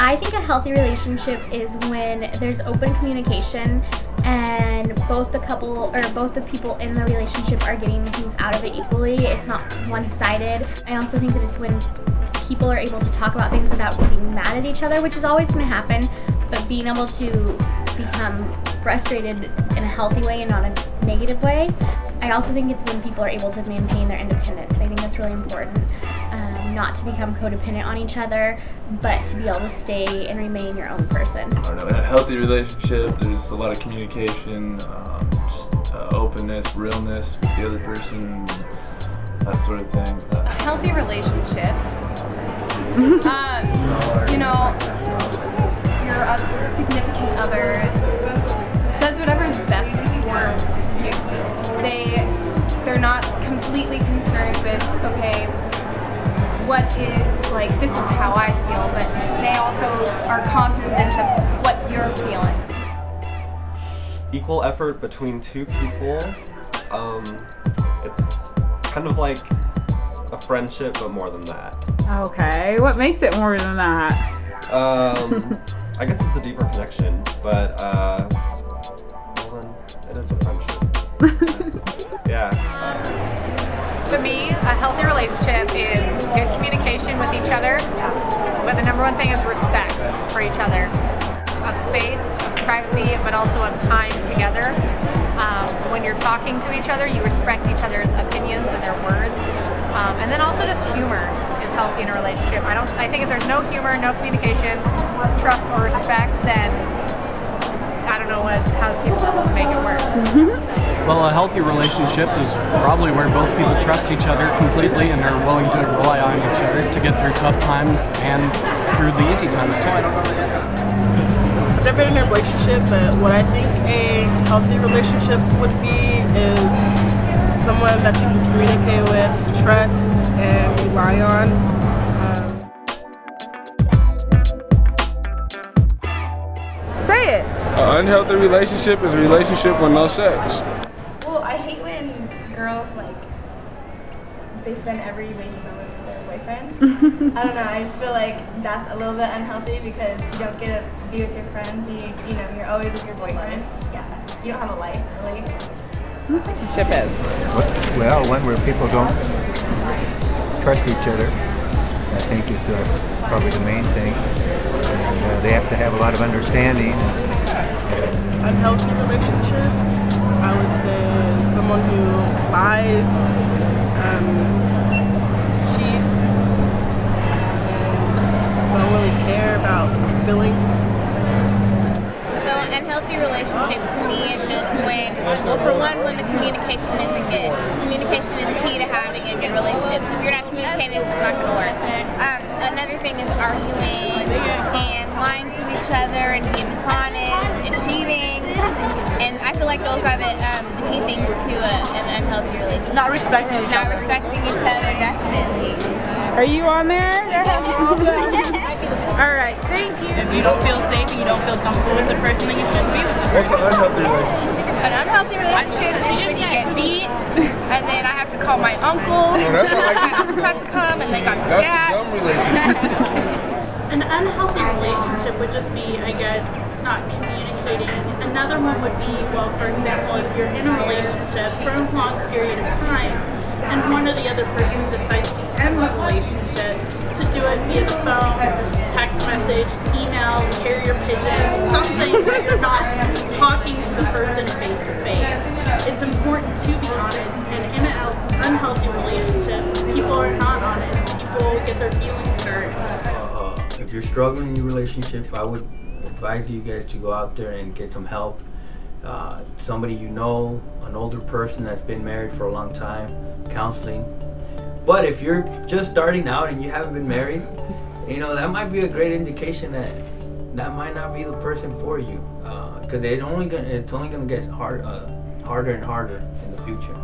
I think a healthy relationship is when there's open communication and both the couple or both the people in the relationship are getting things out of it equally. It's not one-sided. I also think that it's when people are able to talk about things without getting mad at each other, which is always going to happen, but being able to become frustrated in a healthy way and not a negative way. I also think it's when people are able to maintain their independence. I think that's really important. Not to become codependent on each other, but to be able to stay and remain your own person. I don't know, in a healthy relationship, there's a lot of communication, openness, realness with the other person, that sort of thing. A healthy relationship, you know, your significant other does whatever is best for you. They're not completely concerned with, okay, what is, like, this is how I feel, but they also are cognizant of what you're feeling. Equal effort between two people. It's kind of like a friendship, but more than that. Okay, what makes it more than that? I guess it's a deeper connection, but well then, it is a friendship. Yeah. To me, a healthy relationship is good communication with each other, but the number one thing is respect for each other, of space, of privacy, but also of time together. When you're talking to each other, you respect each other's opinions and their words, and then also just humor is healthy in a relationship. I think if there's no humor, no communication, trust or respect, then I don't know how people will make it work. Well, a healthy relationship is probably where both people trust each other completely and are willing to rely on each other to get through tough times and through the easy times too. I've never been in a relationship, but what I think a healthy relationship would be is someone that you can communicate with, trust, and rely on. Say it! An unhealthy relationship is a relationship with no sex. Well, I hate when girls, like, they spend every waking moment with their boyfriend. I don't know, I just feel like that's a little bit unhealthy because you don't get to be with your friends, you know, you're always with your boyfriend. Yeah, you don't have a life, really. Relationship is? Well, one where people don't trust each other, I think is probably the main thing. And they have to have a lot of understanding. Unhealthy relationship, I would say someone who lies, cheats, and don't really care about feelings. So an unhealthy relationship to me is just when, well, for one, when the communication isn't good. Communication is key to having a good relationship. So if you're not communicating, it's just not going to work. Another thing is arguing and lying to each other and being dishonest and cheating. And I feel like those are the key things to an unhealthy relationship. Not respecting each other. Not respecting each other, definitely. Are you on there? Alright, thank you. If you don't feel safe and you don't feel comfortable with the person, then you shouldn't be with the person. What's an unhealthy relationship? An unhealthy relationship is when you get beat, and then I have to call my uncles. My uncles had to come, and they got the gas. That's a dumb relationship. An unhealthy relationship would just be, I guess, not communicating. Another one would be, well, for example, if you're in a relationship for a long period of time, and one or the other person decides to end the relationship, to do it via the phone, text message, email, carrier pigeon, something where you're not talking to the person face to face. It's important to be honest, and in an unhealthy relationship, people are not honest. People get their feelings hurt. If you're struggling in your relationship, I would advise you guys to go out there and get some help. Somebody you know, an older person that's been married for a long time, counseling. But if you're just starting out and you haven't been married, you know, that might be a great indication that that might not be the person for you, because it's only gonna get harder and harder in the future.